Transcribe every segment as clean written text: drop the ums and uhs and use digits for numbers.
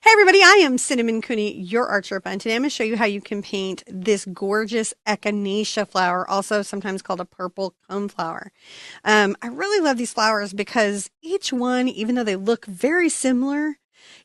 Hey everybody, I am Cinnamon Cooney, your Art Sherpa, and today I'm going to show you how you can paint this gorgeous echinacea flower, also sometimes called a purple coneflower. I really love these flowers because each one, even though they look very similar,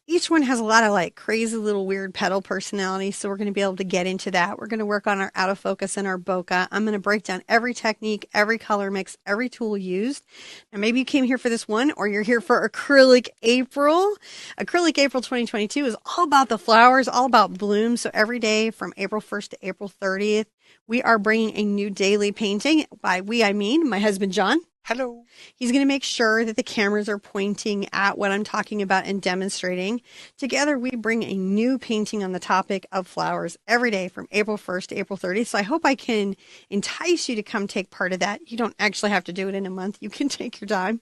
each one has a lot of like crazy little weird petal personality. So we're going to be able to get into that. We're going to work on our out of focus and our bokeh. I'm going to break down every technique, every color mix, every tool used. Now maybe you came here for this one or you're here for Acrylic April. Acrylic April 2022 is all about the flowers, all about bloom. So every day from April 1st to April 30th, we are bringing a new daily painting. By we, I mean my husband, John. Hello. He's going to make sure that the cameras are pointing at what I'm talking about and demonstrating. Together, we bring a new painting on the topic of flowers every day from April 1st to April 30th. So I hope I can entice you to come take part of that. You don't actually have to do it in a month. You can take your time.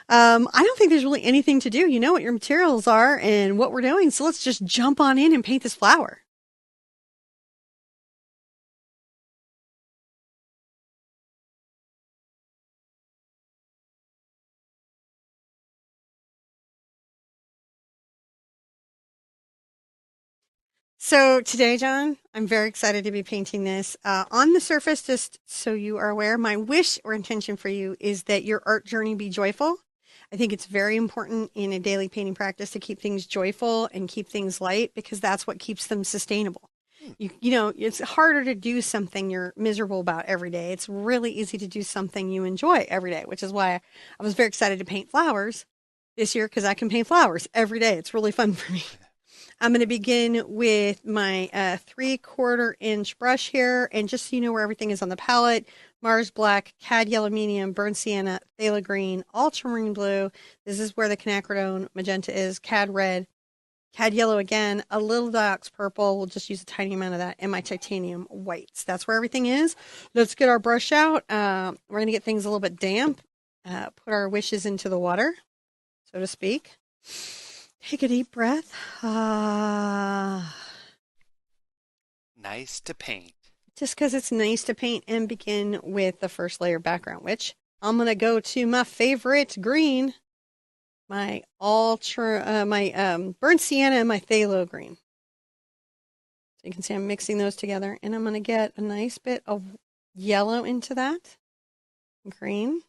I don't think there's really anything to do. You know what your materials are and what we're doing. So let's just jump on in and paint this flower. So today, John, I'm very excited to be painting this. On the surface, just so you are aware, my wish or intention for you is that your art journey be joyful. I think it's very important in a daily painting practice to keep things joyful and keep things light because that's what keeps them sustainable. Hmm. You know, it's harder to do something you're miserable about every day. It's really easy to do something you enjoy every day, which is why I was very excited to paint flowers this year because I can paint flowers every day. It's really fun for me. I'm going to begin with my 3/4 inch brush here. And just so you know where everything is on the palette, Mars Black, Cad Yellow Medium, Burnt Sienna, Phthalo Green, Ultramarine Blue. This is where the quinacridone magenta is, Cad Red, Cad Yellow again, a little Diox Purple. We'll just use a tiny amount of that, and my Titanium Whites. That's where everything is. Let's get our brush out. We're going to get things a little bit damp, put our wishes into the water, so to speak. Take a deep breath. Ah. Nice to paint. Just because it's nice to paint and begin with the first layer background, which I'm going to go to my favorite green, my burnt sienna and my phthalo green. So you can see I'm mixing those together and I'm going to get a nice bit of yellow into that, green.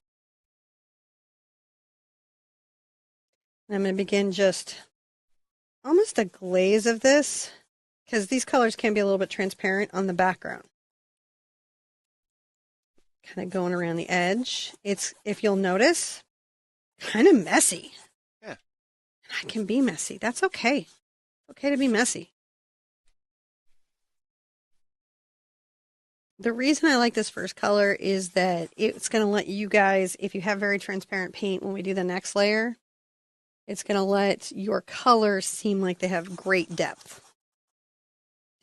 And I'm going to begin just almost a glaze of this because these colors can be a little bit transparent on the background. Kind of going around the edge. It's, if you'll notice, kind of messy. Yeah. I can be messy. That's okay. It's okay to be messy. The reason I like this first color is that it's going to let you guys, if you have very transparent paint when we do the next layer, it's going to let your colors seem like they have great depth.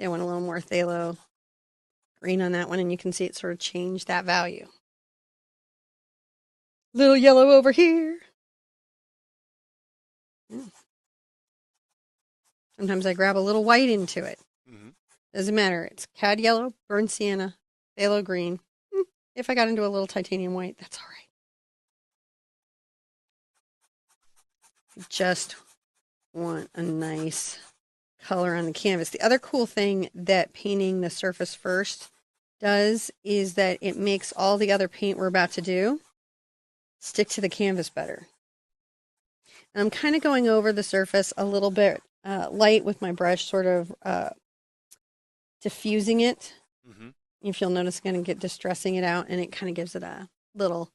I want a little more phthalo green on that one, and you can see it sort of change that value. Little yellow over here. Sometimes I grab a little white into it. Mm-hmm. Doesn't matter. It's cad yellow, burnt sienna, phthalo green. If I got into a little titanium white, that's all right. Just want a nice color on the canvas. The other cool thing that painting the surface first does is that it makes all the other paint we're about to do stick to the canvas better. And I'm kind of going over the surface a little bit light with my brush, sort of diffusing it. Mm-hmm. If you'll notice, I'm going to get distressing it out, and it kind of gives it a little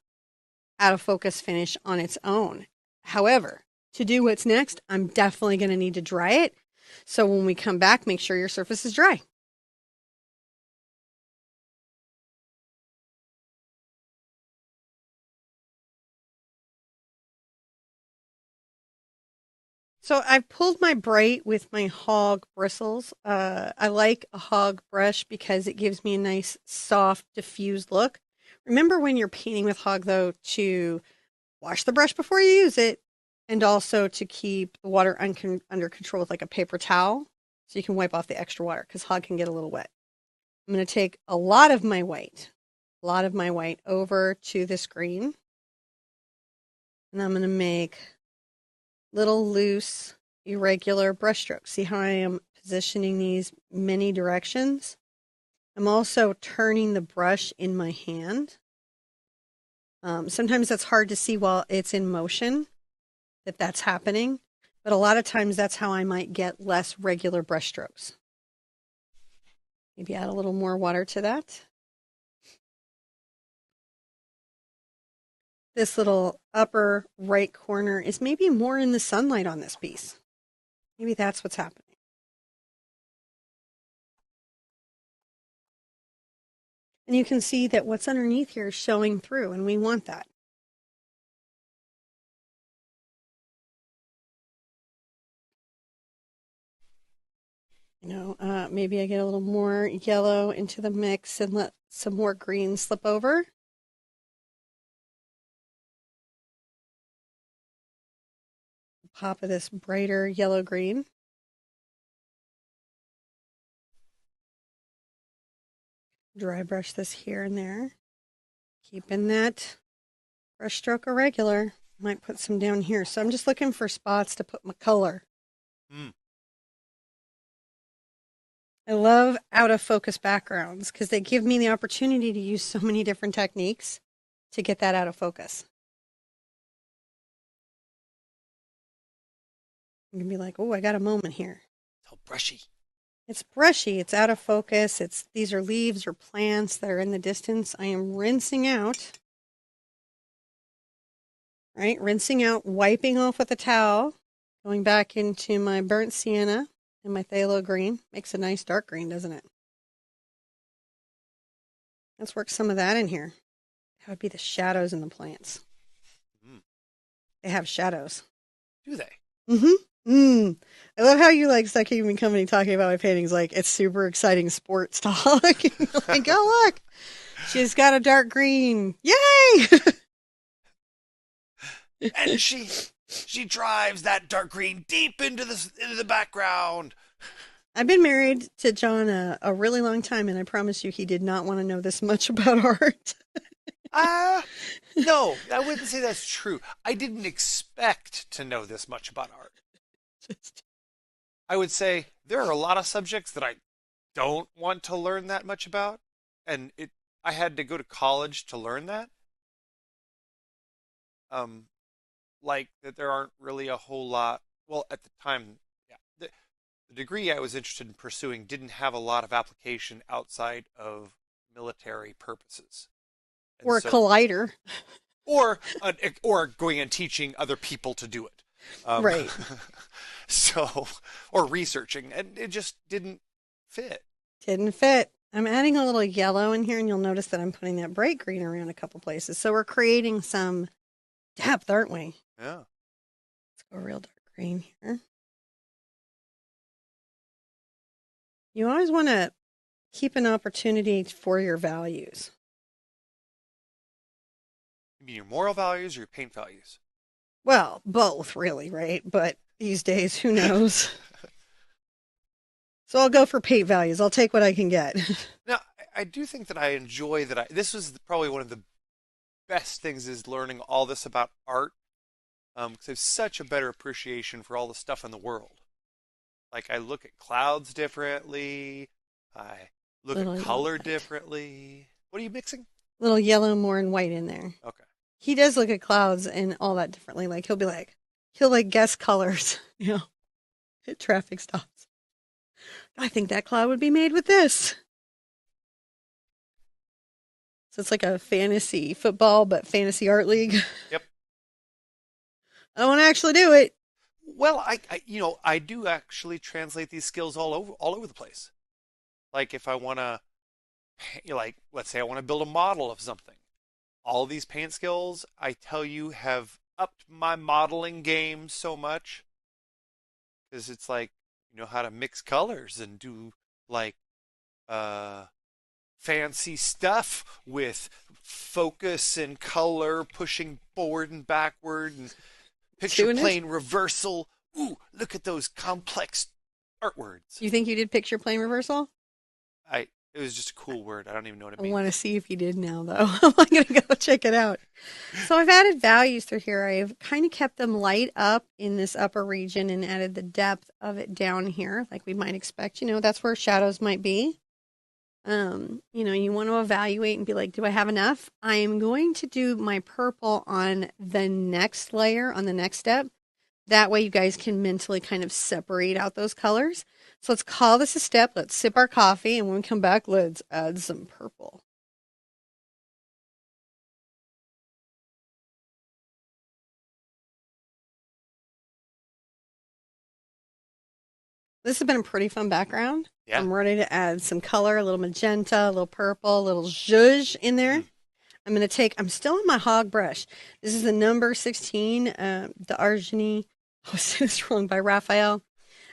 out of focus finish on its own. However, to do what's next, I'm definitely going to need to dry it. So when we come back, make sure your surface is dry. So I've pulled my bright with my hog bristles. I like a hog brush because it gives me a nice, soft, diffused look. Remember when you're painting with hog, though, to wash the brush before you use it, and also to keep the water under control with like a paper towel so you can wipe off the extra water because hog can get a little wet. I'm going to take a lot of my white over to this green, and I'm going to make little loose irregular brush strokes. See how I am positioning these many directions? I'm also turning the brush in my hand. Sometimes that's hard to see while it's in motion that that's happening, but a lot of times that's how I might get less regular brush strokes. Maybe add a little more water to that. This little upper right corner is maybe more in the sunlight on this piece. Maybe that's what's happening. And you can see that what's underneath here is showing through, and we want that. Maybe I get a little more yellow into the mix and let some more green slip over. Pop of this brighter yellow green. Dry brush this here and there. Keeping that brush stroke irregular. Might put some down here. So I'm just looking for spots to put my color. I love out of focus backgrounds because they give me the opportunity to use so many different techniques to get that out of focus. You can be like, oh, I got a moment here. It's all brushy. It's brushy. It's out of focus. These are leaves or plants that are in the distance. I am rinsing out. Right? Rinsing out, wiping off with a towel, going back into my burnt sienna and my phthalo green. Makes a nice dark green, doesn't it? Let's work some of that in here. That would be the shadows in the plants. They have shadows. Do they? I love how you like start keeping me company talking about my paintings like it's super exciting sports talk. Like, oh look, she's got a dark green. Yay! And she drives that dark green deep into the background. I've been married to John a really long time, and I promise you he did not want to know this much about art. No, I wouldn't say that's true. I didn't expect to know this much about art. I would say there are a lot of subjects that I don't want to learn that much about, and I had to go to college to learn that. Like that there aren't really a whole lot. Well, at the time, yeah, the degree I was interested in pursuing didn't have a lot of application outside of military purposes. And Or a collider. Or going and teaching other people to do it. Right. So, or researching, and it just didn't fit. Didn't fit. I'm adding a little yellow in here, and you'll notice that I'm putting that bright green around a couple places. So we're creating some depth, aren't we? Yeah. Let's go real dark green here. You always want to keep an opportunity for your values. You mean your moral values or your paint values? Well, both, really, right? But these days, who knows? So I'll go for paint values. I'll take what I can get. Now, I do think that I enjoy that. This was probably one of the best things is learning all this about art, because I have such a better appreciation for all the stuff in the world. Like I look at clouds differently. I look at color differently. What are you mixing? Little yellow, more and white in there. Okay. He does look at clouds and all that differently. Like he'll guess colors, at traffic stops. I think that cloud would be made with this. So it's like a fantasy football, but fantasy art league. Yep. I want to actually do it. Well, I do actually translate these skills all over the place. Like if I want to, let's say I want to build a model of something. All these paint skills, I tell you, have upped my modeling game so much. Because it's like, you know how to mix colors and do like fancy stuff with focus and color, pushing forward and backward, and picture plane reversal. Ooh, look at those complex art words. You think you did picture plane reversal? It was just a cool word. I don't even know what it I want to means. see if you did now, though. I'm going to go check it out. So I've added values through here. I've kind of kept them light up in this upper region and added the depth of it down here, like we might expect. That's where shadows might be. You want to evaluate and be like, do I have enough? I am going to do my purple on the next layer, on the next step. That way you guys can mentally kind of separate out those colors. So let's call this a step. Let's sip our coffee, and when we come back, let's add some purple. This has been a pretty fun background. Yeah. I'm ready to add some color, a little magenta, a little purple, a little zhuzh in there. Mm. I'm still on my hog brush. This is the number 16, the Argini. I was this wrong, by Raphael.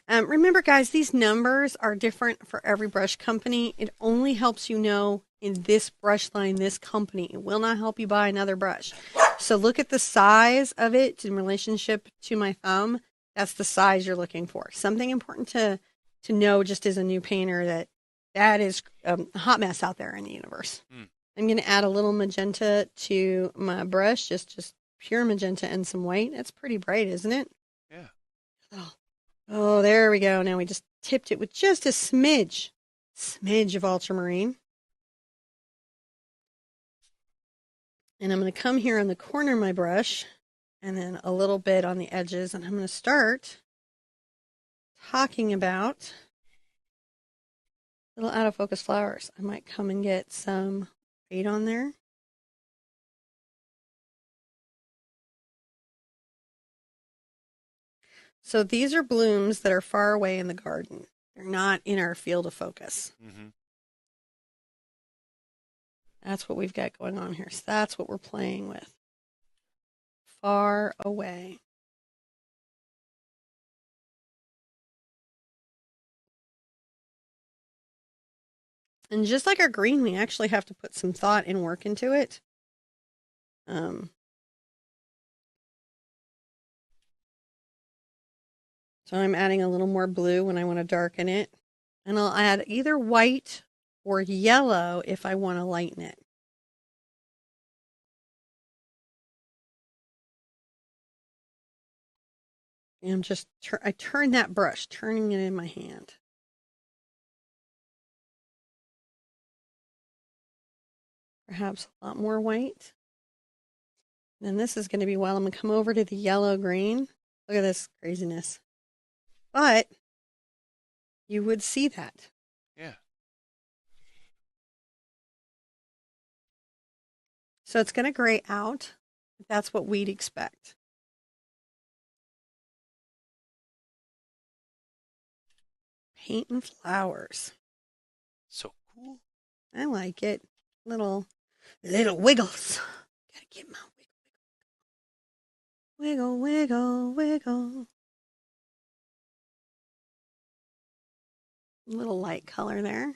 Remember, guys, these numbers are different for every brush company. It only helps you know in this brush line, this company. It will not help you buy another brush. So look at the size of it in relationship to my thumb. That's the size you're looking for. Something important to know just as a new painter that is a hot mess out there in the universe. Mm. I'm going to add a little magenta to my brush, just pure magenta and some white. That's pretty bright, isn't it? Yeah. Oh, oh, there we go. Now we just tipped it with just a smidge of ultramarine. And I'm going to come here on the corner of my brush and then a little bit on the edges. And I'm going to start talking about little out of focus flowers. I might come and get some fade on there. So these are blooms that are far away in the garden. They're not in our field of focus. Mm-hmm. That's what we've got going on here. So that's what we're playing with. Far away. And just like our green, we actually have to put some thought and work into it. So I'm adding a little more blue when I want to darken it. And I'll add either white or yellow if I want to lighten it. And I turn that brush, turning it in my hand. Perhaps a lot more white. And this is going to be while I'm going to come over to the yellow green. Look at this craziness. But you would see that. Yeah. So it's going to gray out. That's what we'd expect. Paint and flowers. So cool. I like it. Little wiggles. Gotta get my wiggle, wiggle, wiggle. Little light color there.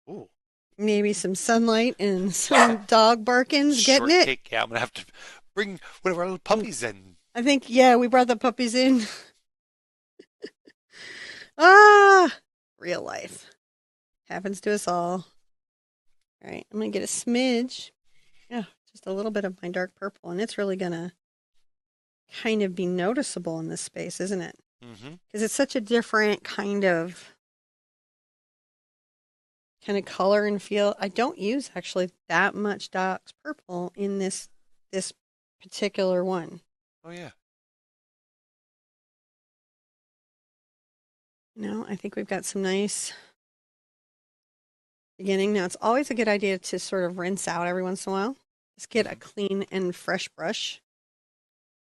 Ooh. Maybe some sunlight and some dog barkings getting it. Shortcake. Yeah, I'm gonna have to bring one of our little puppies in. I think, yeah, we brought the puppies in. Ah, real life. Happens to us all. All right, I'm going to get a smidge. Yeah, just a little bit of my dark purple. And it's really going to kind of be noticeable in this space, isn't it? Mm-hmm. Because it's such a different kind of color and feel. I don't use actually that much dark purple in this particular one. Oh yeah. I think we've got some nice beginning. Now, it's always a good idea to sort of rinse out every once in a while. Just get a clean and fresh brush.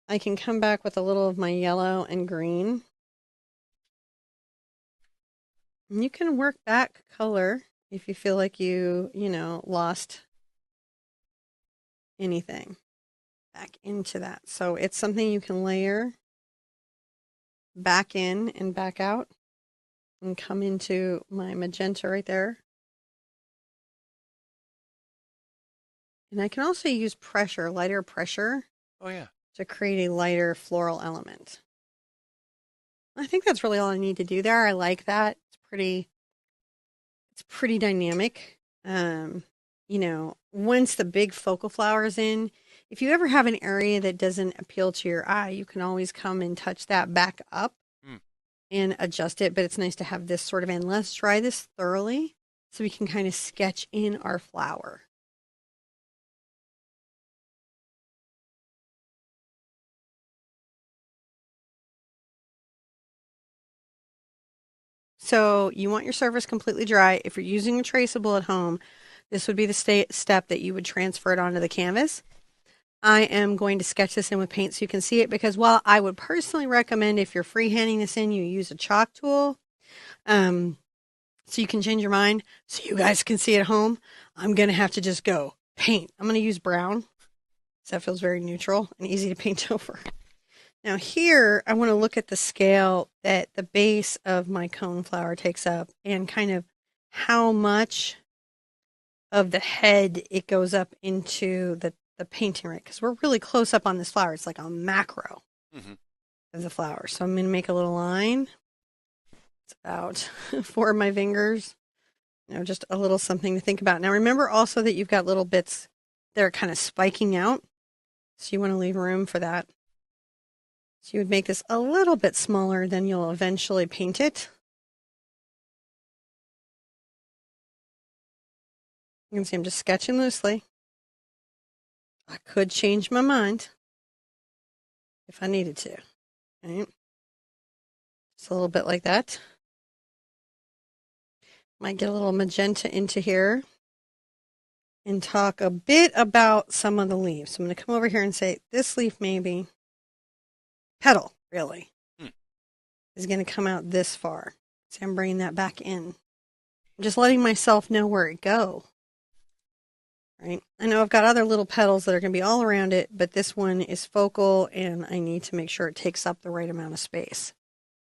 I can come back with a little of my yellow and green. And you can work back color if you feel like lost anything back into that. So it's something you can layer back in and back out and come into my magenta right there. And I can also use pressure, lighter pressure. Oh yeah. To create a lighter floral element. I think that's really all I need to do there. I like that. It's pretty dynamic. Um, once the big focal flower is in, if you ever have an area that doesn't appeal to your eye, you can always come and touch that back up Hmm. and adjust it. But it's nice to have this sort of in. Let's try this thoroughly so we can kind of sketch in our flower. So you want your surface completely dry. If you're using a traceable at home, this would be the step that you would transfer it onto the canvas. I am going to sketch this in with paint so you can see it, because while I would personally recommend if you're freehanding this in, you use a chalk tool, um, so you can change your mind, so you guys can see at home, I'm going to have to just go paint. I'm going to use brown, so that feels very neutral and easy to paint over. Now here, I want to look at the scale that the base of my coneflower takes up and kind of how much of the head it goes up into the painting, right? Because we're really close up on this flower. It's like a macro Mm-hmm. of the flower. So I'm going to make a little line. It's about 4 of my fingers. Just a little something to think about. Now remember also that you've got little bits that are kind of spiking out. So you want to leave room for that. So you would make this a little bit smaller than you'll eventually paint it. You can see I'm just sketching loosely. I could change my mind if I needed to. Right? Just a little bit like that. Might get a little magenta into here and talk a bit about some of the leaves. So I'm going to come over here and say this leaf maybe, petal really, Hmm. is going to come out this far. So I'm bringing that back in. I'm just letting myself know where it go. Right? I know I've got other little petals that are going to be all around it, but this one is focal and I need to make sure it takes up the right amount of space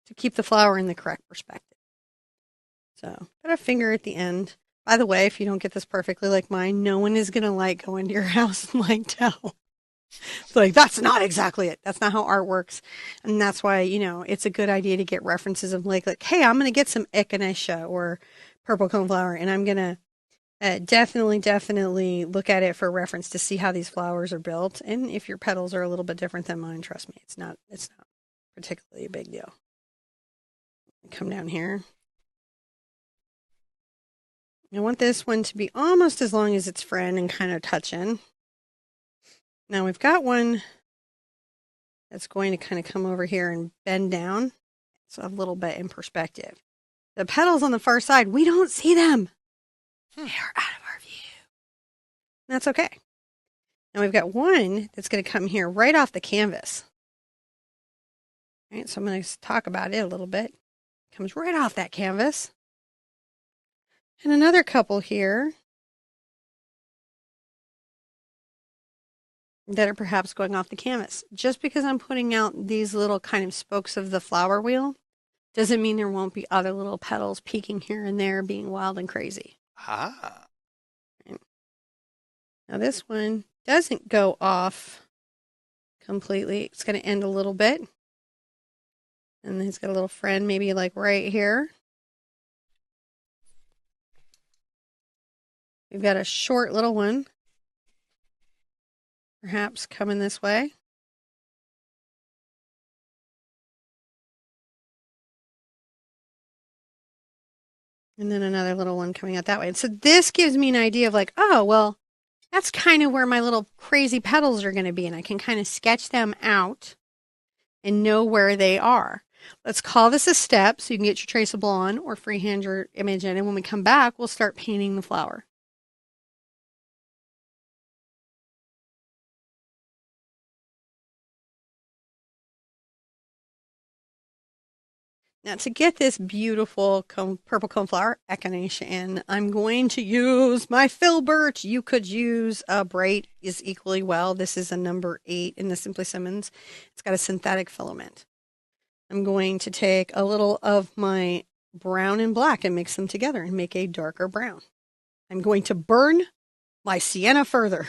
to keep the flower in the correct perspective. So put a finger at the end. By the way, if you don't get this perfectly like mine, no one is going to like go into your house and like tell. It's like, that's not exactly it. That's not how art works. And that's why, it's a good idea to get references of like, hey, I'm going to get some echinacea or purple coneflower and I'm going to definitely look at it for reference to see how these flowers are built. And if your petals are a little bit different than mine, trust me, it's not particularly a big deal. Come down here. I want this one to be almost as long as its friend and kind of touch in. Now we've got one that's going to kind of come over here and bend down. So a little bit in perspective. The petals on the far side, we don't see them. They are out of our view. That's okay. Now we've got one that's going to come here right off the canvas. All right, so I'm going to talk about it a little bit. Comes right off that canvas. And another couple here that are perhaps going off the canvas. Just because I'm putting out these little kind of spokes of the flower wheel doesn't mean there won't be other little petals peeking here and there being wild and crazy. Ah. Right. Now this one doesn't go off completely. It's going to end a little bit. And then it's got a little friend maybe like right here. We've got a short little one, perhaps coming this way. And then another little one coming out that way. And so this gives me an idea of like, oh, well, that's kind of where my little crazy petals are going to be. And I can kind of sketch them out and know where they are. Let's call this a step so you can get your traceable on or freehand your image in. And when we come back, we'll start painting the flower. Now to get this beautiful purple coneflower echinacea in, I'm going to use my filbert. You could use a bright is equally well. This is a number 8 in the Simply Simmons. It's got a synthetic filament. I'm going to take a little of my brown and black and mix them together and make a darker brown. I'm going to burn my sienna further.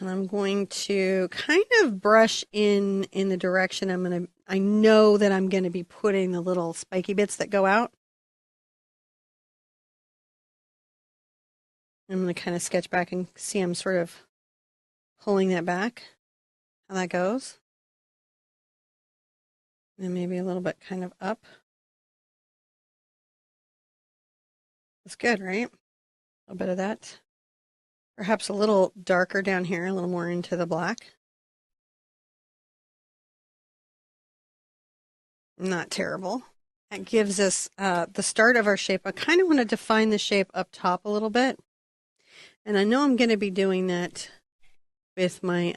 And I'm going to kind of brush in the direction I know that I'm going to be putting the little spiky bits that go out. I'm going to kind of sketch back and see I'm sort of pulling that back, how that goes. And maybe a little bit kind of up. That's good, right? A little bit of that. Perhaps a little darker down here, a little more into the black. Not terrible. That gives us the start of our shape. I kind of want to define the shape up top a little bit. And I know I'm going to be doing that with my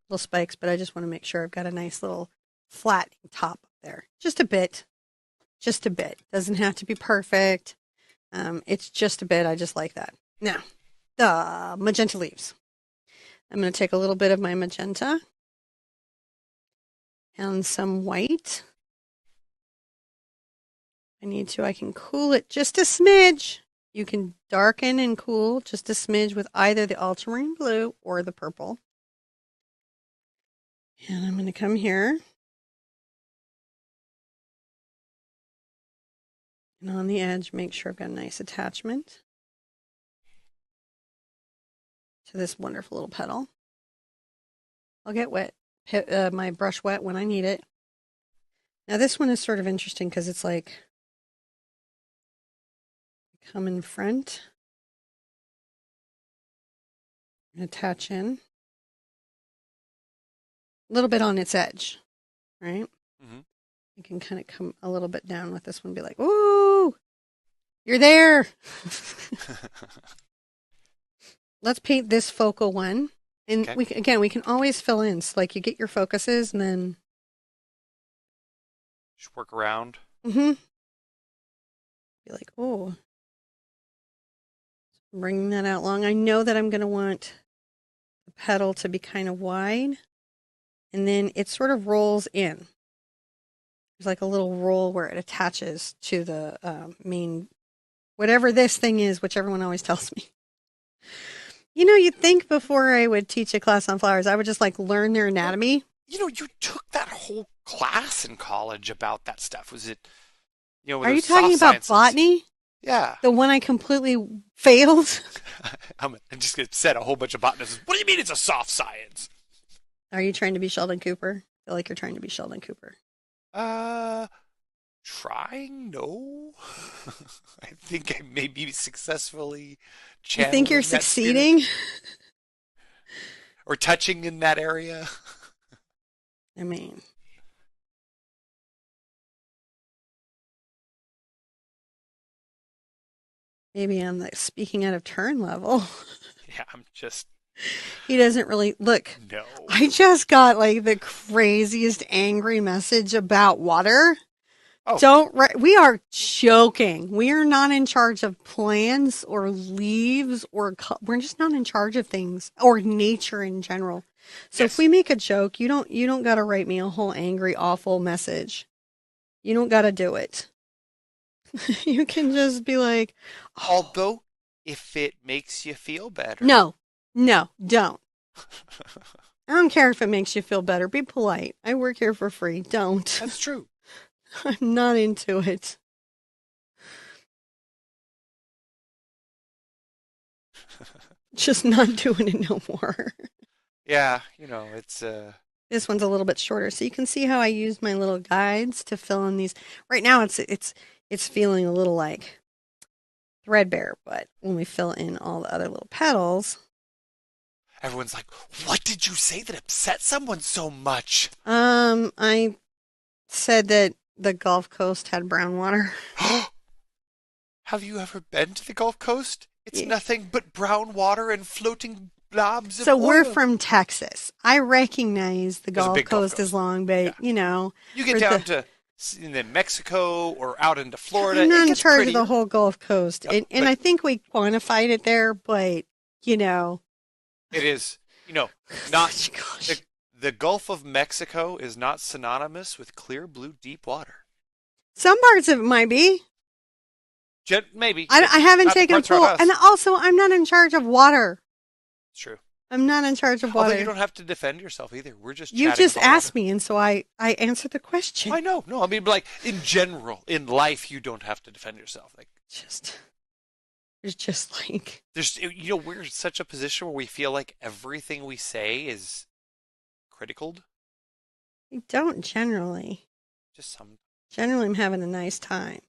little spikes, but I just want to make sure I've got a nice little flat top up there. Just a bit. Just a bit. Doesn't have to be perfect. It's just a bit. I just like that. Now, the magenta leaves. I'm going to take a little bit of my magenta and some white. I can cool it just a smidge. You can darken and cool just a smidge with either the ultramarine blue or the purple. And I'm going to come here. And on the edge, make sure I've got a nice attachment to this wonderful little petal. I'll get my brush wet when I need it. Now this one is sort of interesting because it's like, come in front and attach in a little bit on its edge, right? Mm-hmm. You can kind of come a little bit down with this one, be like, "Ooh, you're there." Let's paint this focal one, and okay. we can always fill in. So like you get your focuses, and then Just work around. be like, "Oh." Bringing that out long. I know that I'm going to want the petal to be kind of wide, and then it sort of rolls in. There's like a little roll where it attaches to the main, whatever this thing is, which everyone always tells me. You know, you'd think before I would teach a class on flowers, I would just like learn their anatomy. You know, you took that whole class in college about that stuff. Was it, Are you those talking soft about sciences? botany? Yeah. The one I completely failed? I'm just going to set a whole bunch of botanists. What do you mean it's a soft science? Are you trying to be Sheldon Cooper? I feel like you're trying to be Sheldon Cooper. Uh, Trying? No. I think I may be successfully You think you're channeling that spirit succeeding? or touching in that area. I mean, maybe I'm like speaking out of turn level. Yeah, I'm just He doesn't really look. no. I just got like the craziest angry message about water. Oh, We are joking. We are not in charge of plants or leaves we're just not in charge of things or nature in general. So if yes. we make a joke, you don't got to write me a whole angry awful message. You don't got to do it. You can just be like, "Oh, Although, if it makes you feel better. no. No, don't. I don't care if it makes you feel better. Be polite. I work here for free. Don't. That's true. I'm not into it. Just not doing it no more. Yeah, it's This one's a little bit shorter, so you can see how I use my little guides to fill in these. Right now, it's feeling a little like threadbare, but when we fill in all the other little petals, everyone's like, "What did you say that upset someone so much?" I said that the Gulf Coast had brown water. Have you ever been to the Gulf Coast? It's Yeah. nothing but brown water and floating blobs of So we're oil. from Texas. I recognize the There's a Gulf big Gulf Coast is Coast. long, but Yeah. You get for down the to Mexico or out into Florida, I'm not it in gets charge of the prettier. whole Gulf Coast, Yep, and but I think we quantified it there, but you know, it is, not the gosh, the Gulf of Mexico is not synonymous with clear blue deep water. some parts of it might be. Maybe, I just haven't not the taken a parts around pool, and us. also I'm not in charge of water. It's true. I'm not in charge of Although you water. don't have to defend yourself either. We're just You chatting just about water. asked me, and so I answered the question. I know. No, I mean, like in general, in life, you don't have to defend yourself. Like Just it's just like we're in such a position where we feel like everything we say is critical. I don't generally. Just some Generally, I'm having a nice time.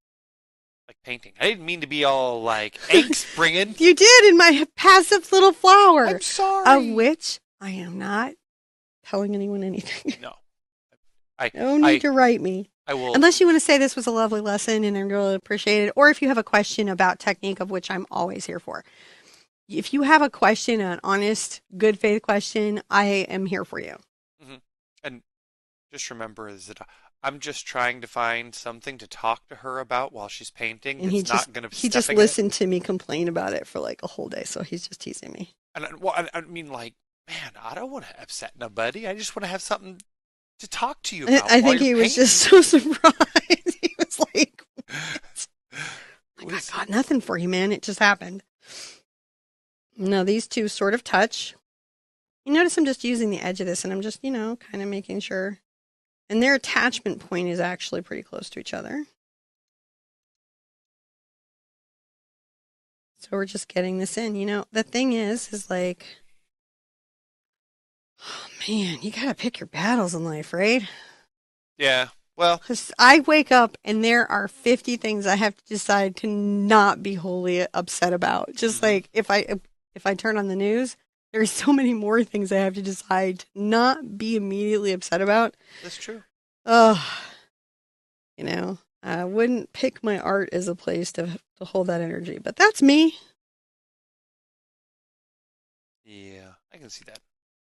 like painting. I didn't mean to be all like angst bringing. You did in my passive little flower, I'm of sorry. which I am not telling anyone anything. No, I, No need I, to write me. I will. Unless you want to say this was a lovely lesson and I really appreciate it, or if you have a question about technique, of which I'm always here for. If you have a question, an honest, good faith question, I am here for you. Mhm. And just remember is that I'm just trying to find something to talk to her about while she's painting. And That's not going to be he just stepping in it. listened to me complain about it for like a whole day, so he's just teasing me. And well, I mean, like, man, I don't want to upset nobody. I just want to have something to talk to you about I while think you're he was painting. just so surprised. He was like, It I was, got nothing for you, man. It just happened. No, these two sort of touch. You notice I'm just using the edge of this and I'm just, kind of making sure. And their attachment point is actually pretty close to each other. So we're just getting this in. The thing is like, oh man, you got to pick your battles in life, right? yeah. Well, Because I wake up and there are 50 things I have to decide to not be wholly upset about. Just mhm, like if I turn on the news, there's so many more things I have to decide to not be immediately upset about. that's true. Oh, I wouldn't pick my art as a place to hold that energy, but that's me. Yeah, I can see that.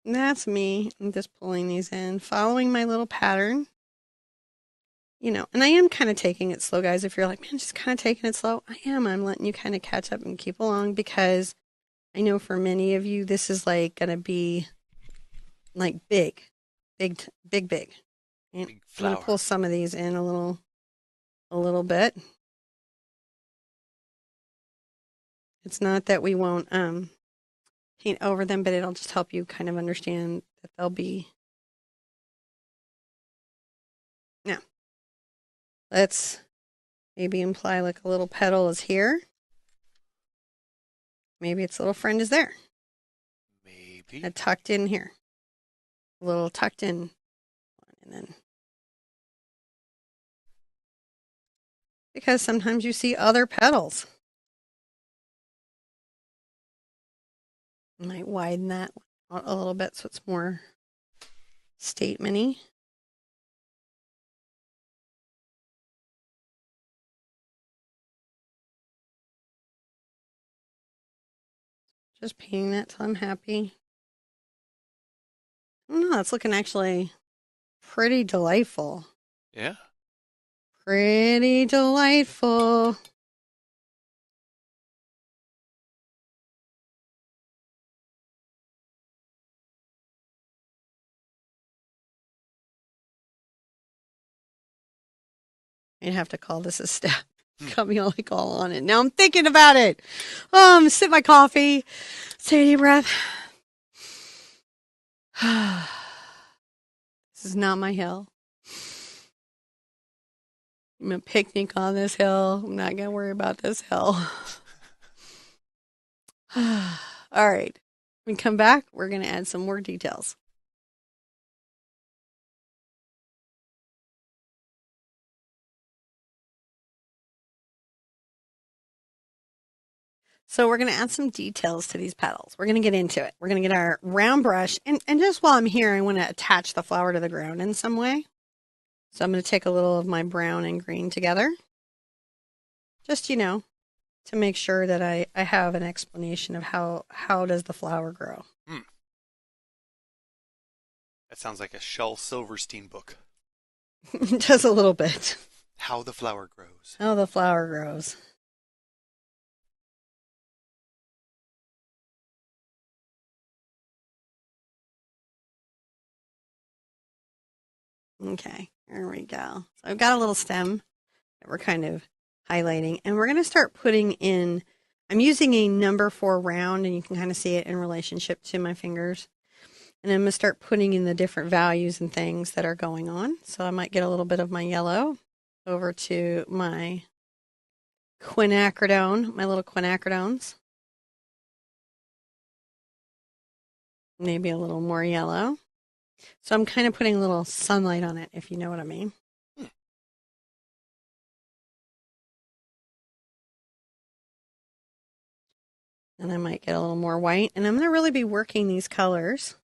That's me. I'm just pulling these in, following my little pattern. And I am kind of taking it slow, guys. If you're like, man, just kind of taking it slow, I am. I'm letting you kind of catch up and keep along because I know for many of you, this is like going to be like big, big, big, big. And Big I'm going to pull flower. some of these in a little bit. It's not that we won't paint over them, but it'll just help you kind of understand that they'll be. Now, let's maybe imply like a little petal is here. Maybe its little friend is there. Maybe. Kind tucked in here. A little tucked in. And then, because sometimes you see other petals. I might widen that out a little bit so it's more statement-y. Just painting that till I'm happy. I don't know, it's looking actually pretty delightful. Yeah. Pretty delightful. I'd have to call this a step. Hmm. Got me all like all on it. Now I'm thinking about it. Sip my coffee. Take a deep breath. This is not my hill. I'm gonna picnic on this hill. I'm not gonna worry about this hill. All right. When we come back, we're gonna add some more details. So we're going to add some details to these petals. We're going to get into it. We're going to get our round brush. And just while I'm here, I want to attach the flower to the ground in some way. So I'm going to take a little of my brown and green together. Just, to make sure that I have an explanation of how does the flower grow. Hmm. That sounds like a Shel Silverstein book. It does a little bit. How the flower grows. How the flower grows. Okay, there we go. So I've got a little stem that we're kind of highlighting, and we're going to start putting in I'm using a number 4 round, and you can kind of see it in relationship to my fingers. And I'm going to start putting in the different values and things that are going on. So I might get a little bit of my yellow over to my quinacridone, my little quinacridones. Maybe a little more yellow. So I'm kind of putting a little sunlight on it, if you know what I mean. And I might get a little more white. And I'm going to really be working these colors.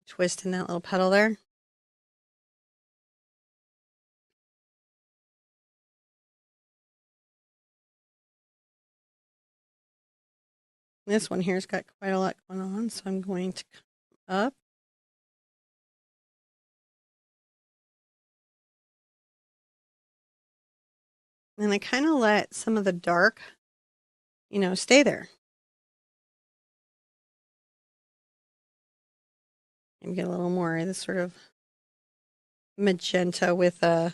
Twisting that little petal there. This one here's got quite a lot going on, so I'm going to come up. And I kind of let some of the dark, stay there. Maybe get a little more of this sort of magenta with a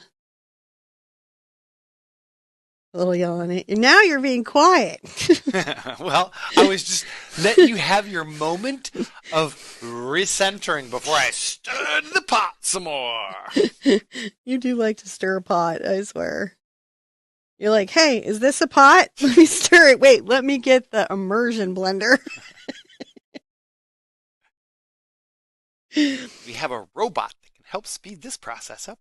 little yellow in it. And now you're being quiet. Well, I was just letting you have your moment of recentering before I stirred the pot some more. You do like to stir a pot, I swear. You're like, hey, is this a pot? Let me stir it. Wait, let me get the immersion blender. We have a robot that can help speed this process up.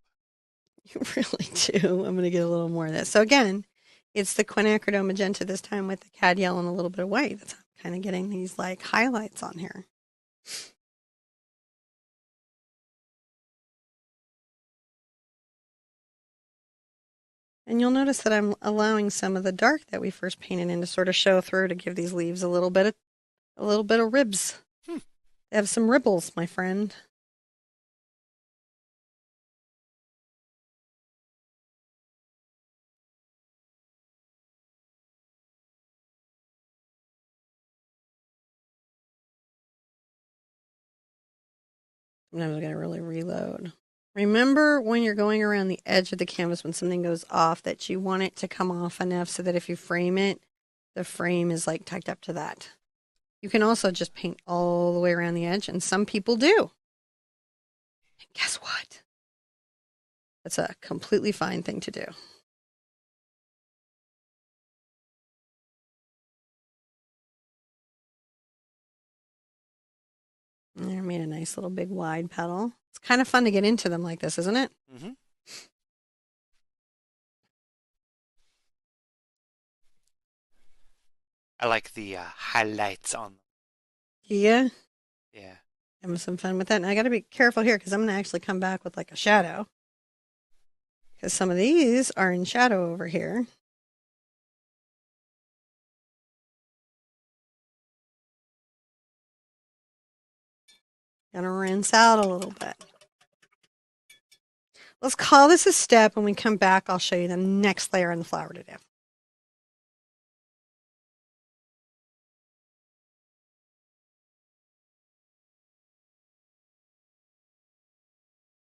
You really do. I'm going to get a little more of this. So again, it's the quinacridone magenta this time with the cad yellow and a little bit of white. That's how I'm kind of getting these like highlights on here. And you'll notice that I'm allowing some of the dark that we first painted in to sort of show through to give these leaves a little bit of ribs. They have some ribbles, my friend. Sometimes I gotta really reload. Remember when you're going around the edge of the canvas when something goes off that you want it to come off enough so that if you frame it, the frame is like tucked up to that. You can also just paint all the way around the edge, and some people do. And guess what? That's a completely fine thing to do. And there, made a nice little big wide petal. It's kind of fun to get into them like this, isn't it? Mm-hmm. I like the highlights on them. Yeah. Yeah. Having some fun with that. And I got to be careful here because I'm going to actually come back with like a shadow. Because some of these are in shadow over here. Gonna rinse out a little bit. Let's call this a step. When we come back, I'll show you the next layer in the flower to do.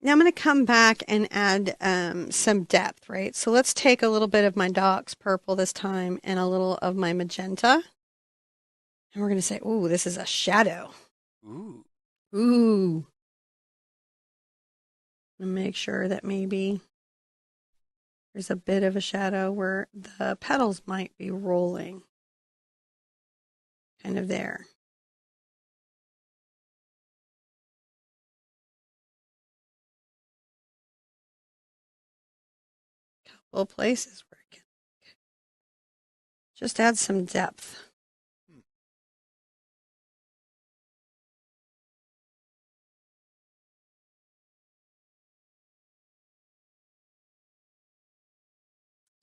Now I'm going to come back and add some depth, right? So let's take a little bit of my Doc's purple this time and a little of my magenta. And we're going to say, ooh, this is a shadow. Ooh. Ooh. And make sure that maybe there's a bit of a shadow where the petals might be rolling. Kind of there. Couple of places where it can just add some depth.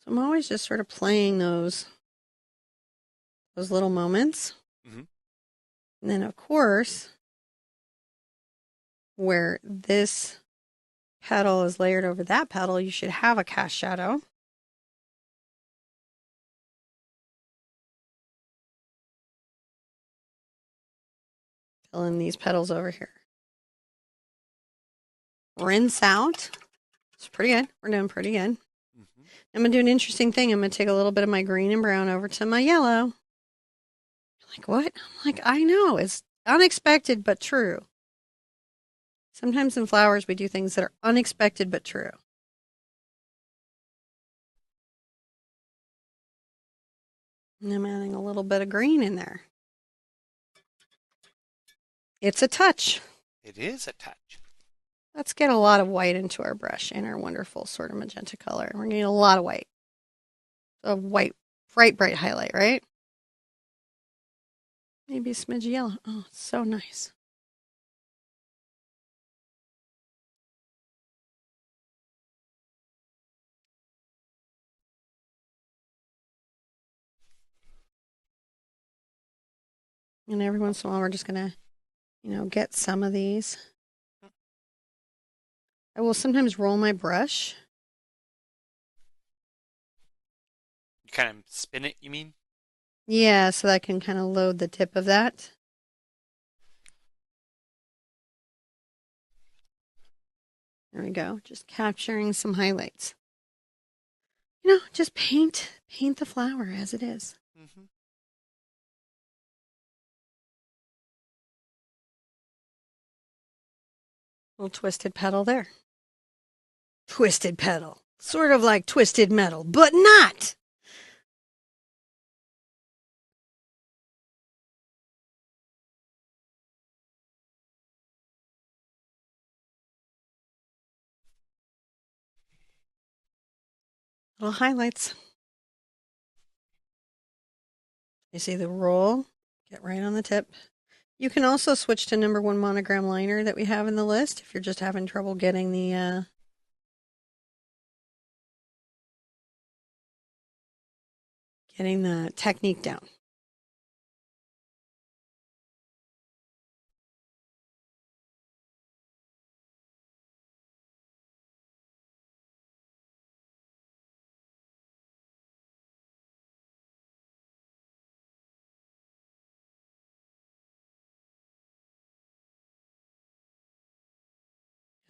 So I'm always just sort of playing those little moments. Mm-hmm. And then, of course, where this petal is layered over that petal, you should have a cast shadow. Fill in these petals over here. Rinse out. It's pretty good. We're doing pretty good. Mm-hmm. I'm going to do an interesting thing. I'm going to take a little bit of my green and brown over to my yellow. Like, what? I'm like, I know. It's unexpected but true. Sometimes in flowers, we do things that are unexpected but true. And I'm adding a little bit of green in there. It's a touch. It is a touch. Let's get a lot of white into our brush in our wonderful sort of magenta color. We're going to need a lot of white. A white, bright, bright highlight, right? Maybe a smidge of yellow. Oh, it's so nice. And every once in a while, we're just going to, get some of these. I will sometimes roll my brush. You kind of spin it, you mean? Yeah, so that I can kind of load the tip of that. There we go. Just capturing some highlights. Just paint the flower as it is. Mm-hmm. Little twisted petal there. Twisted petal. Sort of like twisted metal, but not. Little highlights. You see the roll? Get right on the tip. You can also switch to #1 monogram liner that we have in the list if you're just having trouble getting the technique down.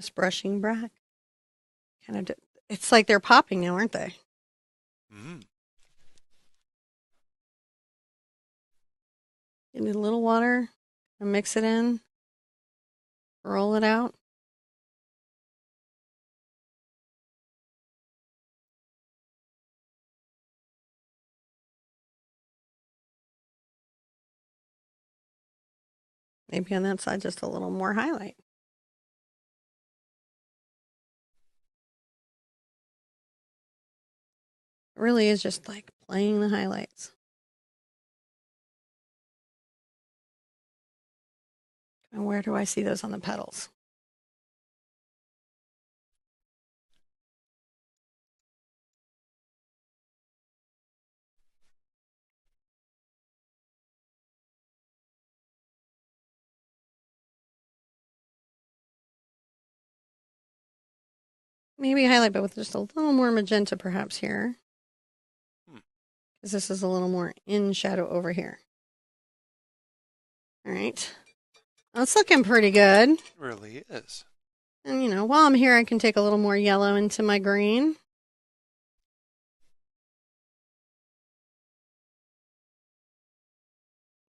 Just brushing back. It's like they're popping now, aren't they? Mm-hmm. You need a little water and mix it in. Roll it out. Maybe on that side, just a little more highlight. It really is just like playing the highlights. And where do I see those on the petals? Maybe highlight, but with just a little more magenta perhaps here. Because this is a little more in shadow over here. All right. Well, it's looking pretty good. It really is. And, while I'm here, I can take a little more yellow into my green.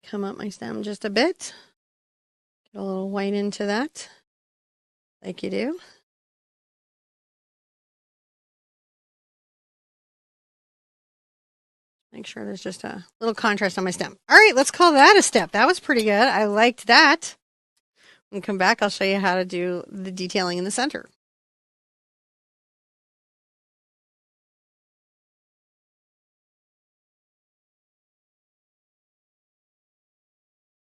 Come up my stem just a bit. Get a little white into that, like you do. Make sure there's just a little contrast on my stem. All right, let's call that a step. That was pretty good. I liked that. When we come back, I'll show you how to do the detailing in the center.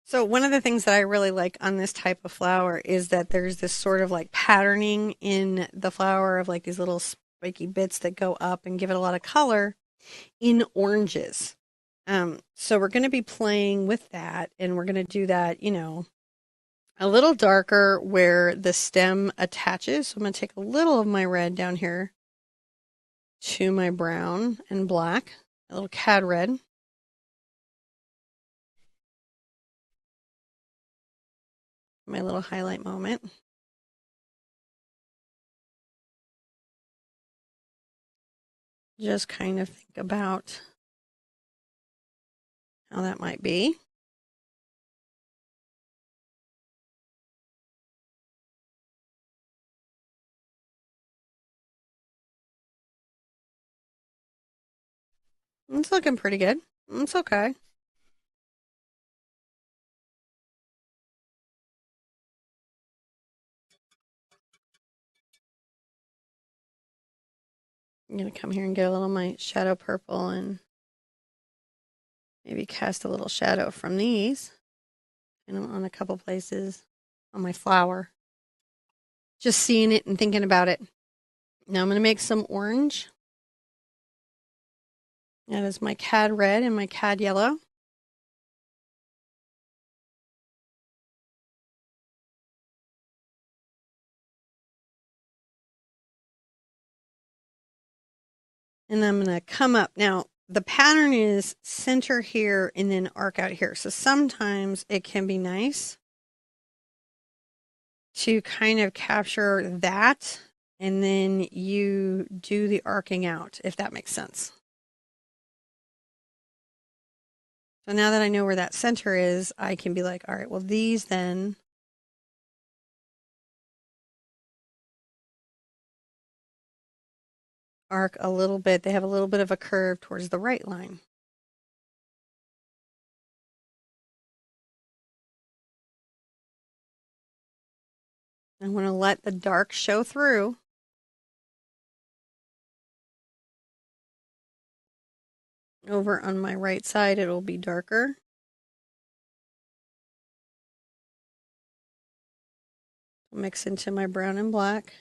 So one of the things that I really like on this type of flower is that there's this sort of like patterning in the flower of like these little spiky bits that go up and give it a lot of color in oranges. So we're going to be playing with that, and we're going to do that, a little darker where the stem attaches. So I'm going to take a little of my red down here to my brown and black, a little cad red. My little highlight moment. Just kind of think about how that might be. It's looking pretty good. It's okay. I'm going to come here and get a little of my shadow purple and maybe cast a little shadow from these and on a couple places on my flower. Just seeing it and thinking about it. Now I'm going to make some orange. That is my cad red and my cad yellow. And then I'm going to come up. Now, the pattern is center here and then arc out here. So sometimes it can be nice to kind of capture that and then you do the arcing out, if that makes sense. So now that I know where that center is, I can be like, all right, well, these then arc a little bit. They have a little bit of a curve towards the right line. I want to let the dark show through. Over on my right side, it'll be darker. Mix into my brown and black.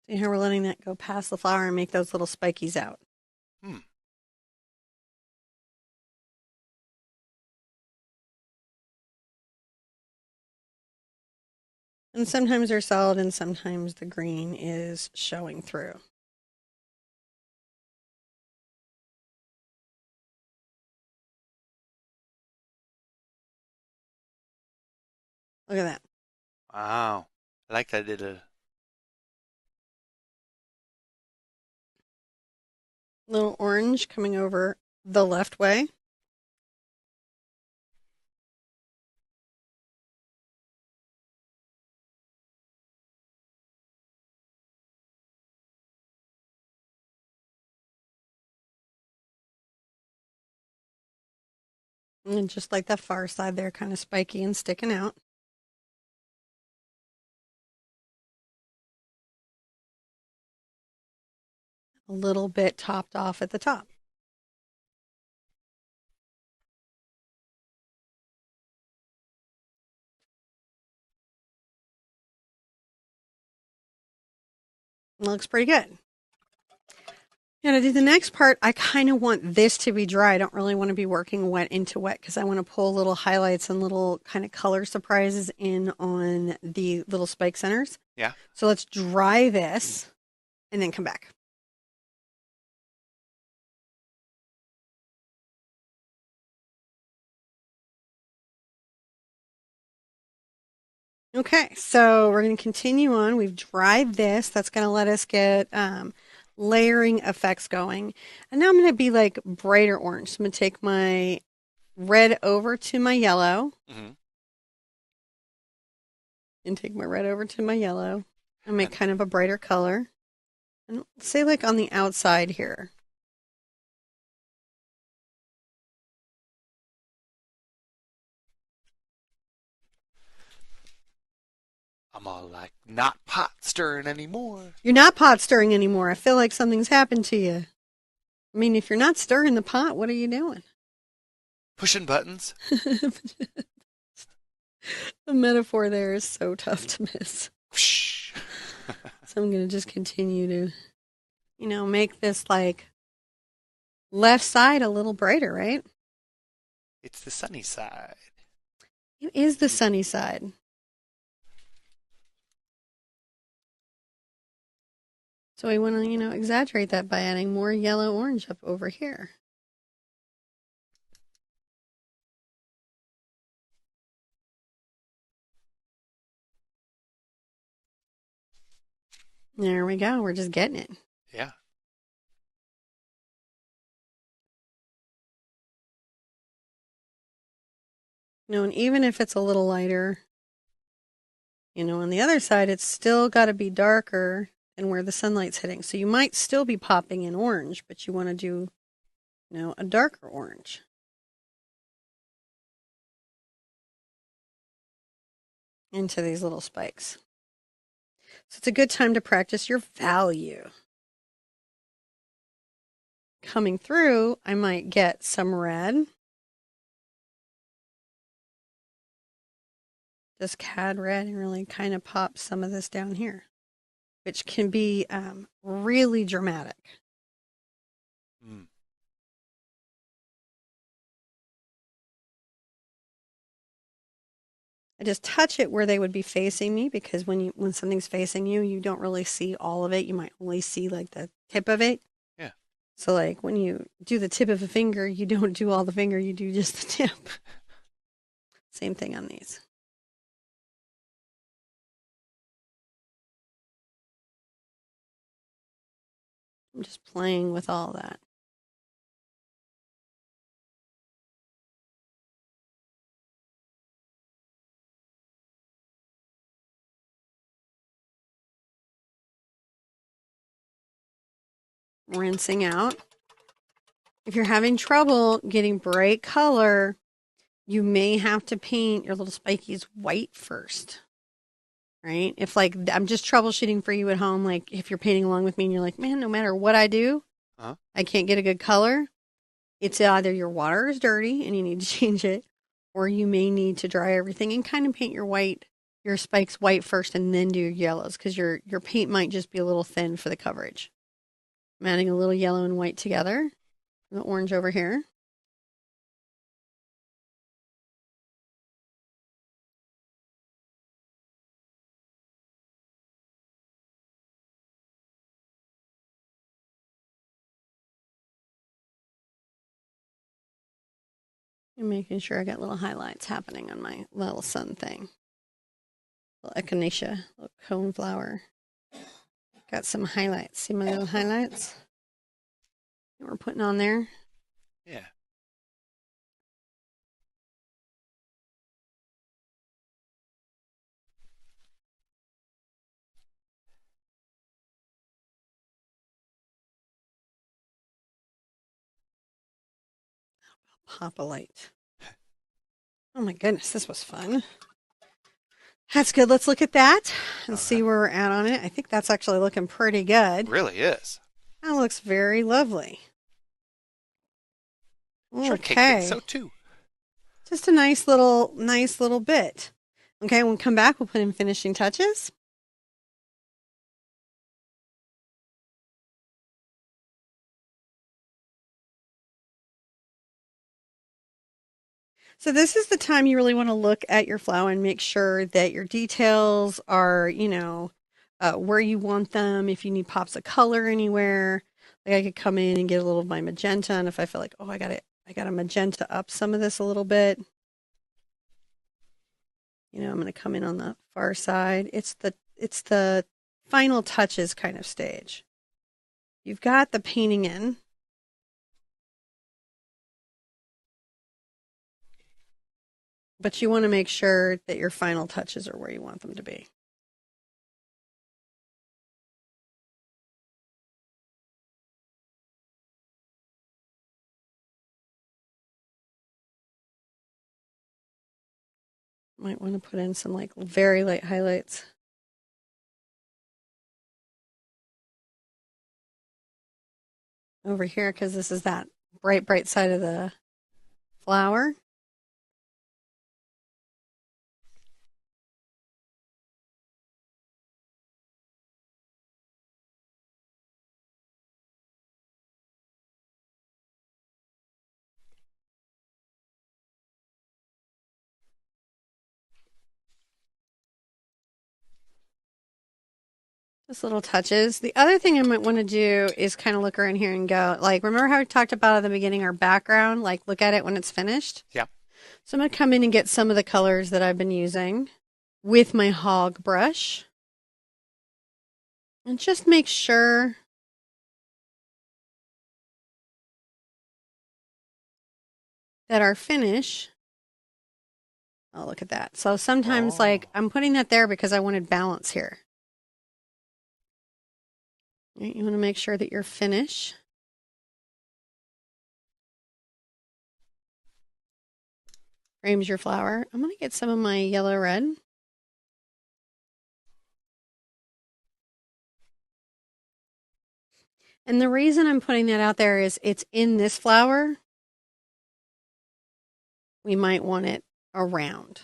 See how we're letting that go past the flower and make those little spikies out. And sometimes they're solid and sometimes the green is showing through. Look at that. Wow. I like that I did a Little orange coming over the left way. And just like the far side there, kind of spiky and sticking out. A little bit topped off at the top. It looks pretty good. Now to do the next part, I kind of want this to be dry. I don't really want to be working wet into wet because I want to pull little highlights and little kind of color surprises in on the little spike centers. yeah. So let's dry this and then come back. Okay, so we're going to continue on. We've dried this. That's going to let us get layering effects going. And now I'm going to be like brighter orange. So I'm going to take my red over to my yellow. And take my red over to my yellow and make kind of a brighter color. And say like on the outside here. I'm all like, not pot stirring anymore. You're not pot stirring anymore. I feel like something's happened to you. I mean, if you're not stirring the pot, what are you doing? Pushing buttons. The metaphor there is so tough to miss. So I'm going to just continue to, make this like left side a little brighter, right? It's the sunny side. It is the sunny side. So we want to, exaggerate that by adding more yellow orange up over here. There we go. We're just getting it. Yeah. And even if it's a little lighter, on the other side, it's still got to be darker than where the sunlight's hitting. So you might still be popping in orange, but you want to do, a darker orange. Into these little spikes. So it's a good time to practice your value. Coming through, I might get some red. Just cad red and really kind of pop some of this down here, which can be really dramatic. Mm. I just touch it where they would be facing me, because when something's facing you, you don't really see all of it. You might only see like the tip of it. Yeah. So like when you do the tip of a finger, you don't do all the finger, you do just the tip. Same thing on these. I'm just playing with all that. Rinsing out. If you're having trouble getting bright color, you may have to paint your little spikies white first. Right? If like I'm just troubleshooting for you at home, like if you're painting along with me and you're like, man, no matter what I do, I can't get a good color. It's either your water is dirty and you need to change it, or you may need to dry everything and kind of paint your spikes white first and then do your yellows, because your paint might just be a little thin for the coverage. I'm adding a little yellow and white together, the orange over here. And making sure I got little highlights happening on my little sun thing. Little echinacea, little coneflower. Got some highlights. See my little highlights that we're putting on there? Yeah. Pop a light. Oh my goodness, this was fun. That's good. Let's look at that and see where we're at on it. I think that's actually looking pretty good. Really is. That looks very lovely. Shortcake thinks Okay. so too. Just a nice little bit. Okay, when we come back, we'll put in finishing touches. So this is the time you really want to look at your flower and make sure that your details are, where you want them. If you need pops of color anywhere, like I could come in and get a little of my magenta, and if I feel like, oh, I got to magenta up some of this a little bit. I'm going to come in on the far side. It's the final touches kind of stage. You've got the painting in. But you want to make sure that your final touches are where you want them to be. Might want to put in some like very light highlights. Over here, because this is that bright side of the flower. Just little touches. The other thing I might want to do is kind of look around here and go, like, remember how we talked about at the beginning our background? Like, look at it when it's finished. Yeah. So I'm going to come in and get some of the colors that I've been using with my hog brush. And just make sure that our finish, oh, look at that. So sometimes, like, Oh. I'm putting that there because I wanted balance here. Right, you want to make sure that your finish frames your flower. I'm going to get some of my yellow red. And the reason I'm putting that out there is it's in this flower. We might want it around.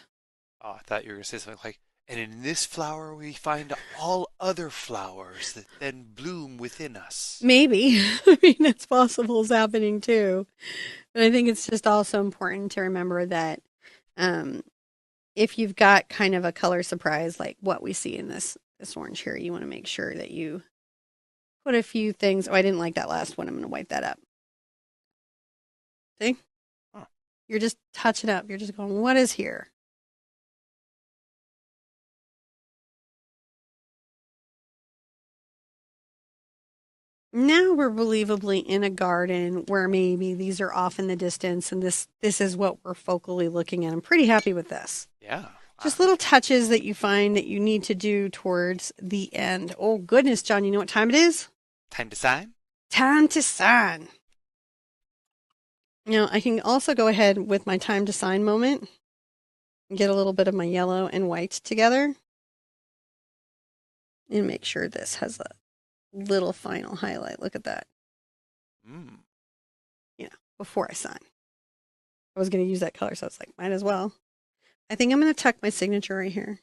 Oh, I thought you were going to say something like, and in this flower we find all other flowers that then bloom within us. Maybe. I mean, it's possible it's happening too. But I think it's just also important to remember that um, if you've got kind of a color surprise like what we see in this orange here, you want to make sure that you put a few things. Oh, I didn't like that last one. I'm going to wipe that up. See? Huh. You're just touching up. You're just going, what is here? Now we're believably in a garden where maybe these are off in the distance and this is what we're focally looking at. I'm pretty happy with this. Yeah. Just little touches that you find that you need to do towards the end. Oh goodness, John, you know what time it is? Time to sign? Time to sign. Now I can also go ahead with my time to sign moment and get a little bit of my yellow and white together and make sure this has a little final highlight. Look at that. Mm. Before I sign. I was going to use that color, so I was like, might as well. I think I'm going to tuck my signature right here.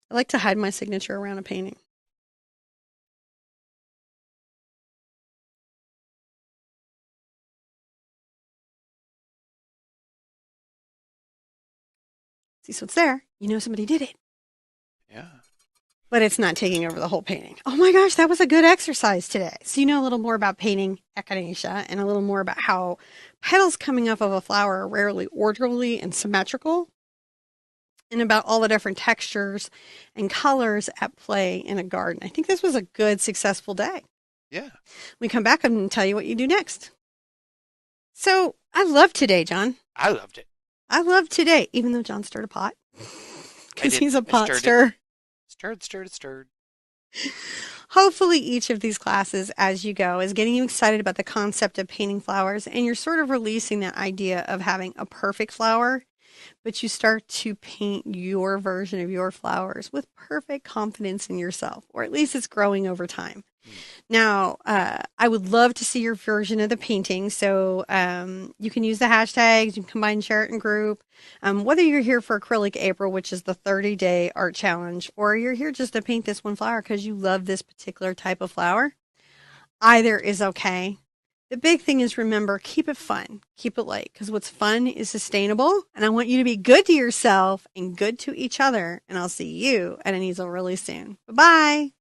I like to hide my signature around a painting. See, so it's there. You know somebody did it. Yeah. But it's not taking over the whole painting. Oh my gosh, that was a good exercise today. So you know a little more about painting echinacea and a little more about how petals coming up of a flower are rarely orderly and symmetrical, and about all the different textures and colors at play in a garden. I think this was a good, successful day. Yeah. We come back and tell you what you do next. So I love today, John. I loved it. I love today, even though John stirred a pot. Because he's a I pot stirred it. stirrer. Stirred. Hopefully, each of these classes as you go is getting you excited about the concept of painting flowers, and you're sort of releasing that idea of having a perfect flower, but you start to paint your version of your flowers with perfect confidence in yourself, or at least it's growing over time. Mm. Now, I would love to see your version of the painting. So you can use the hashtags, you can combine, share it in group. Whether you're here for Acrylic April, which is the 30-day art challenge, or you're here just to paint this one flower because you love this particular type of flower, either is okay. The big thing is remember, keep it fun, keep it light, because what's fun is sustainable. And I want you to be good to yourself and good to each other. And I'll see you at an easel really soon. Bye bye.